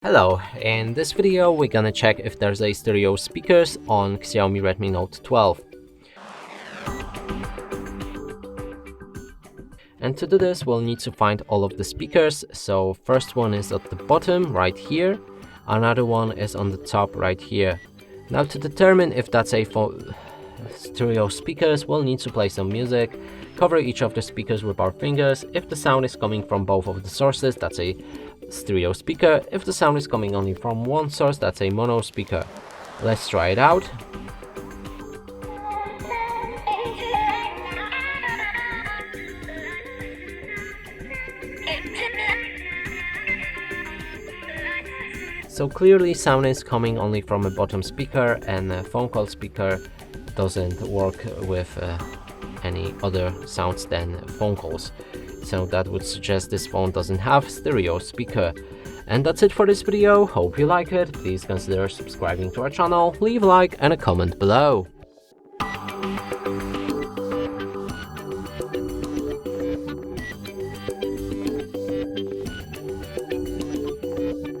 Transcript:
Hello, in this video we're gonna check if there's a stereo speakers on Xiaomi Redmi Note 12. And to do this we'll need to find all of the speakers. So first one is at the bottom right here, another one is on the top right here. Now to determine if that's a stereo speakers, we'll need to play some music, cover each of the speakers with our fingers. If the sound is coming from both of the sources, that's a stereo speaker. If the sound is coming only from one source, that's a mono speaker. Let's try it out. So clearly sound is coming only from a bottom speaker, and a phone call speaker doesn't work with any other sounds than phone calls. So that would suggest this phone doesn't have stereo speaker. And that's it for this video. Hope you like it. Please consider subscribing to our channel, leave a like and a comment below.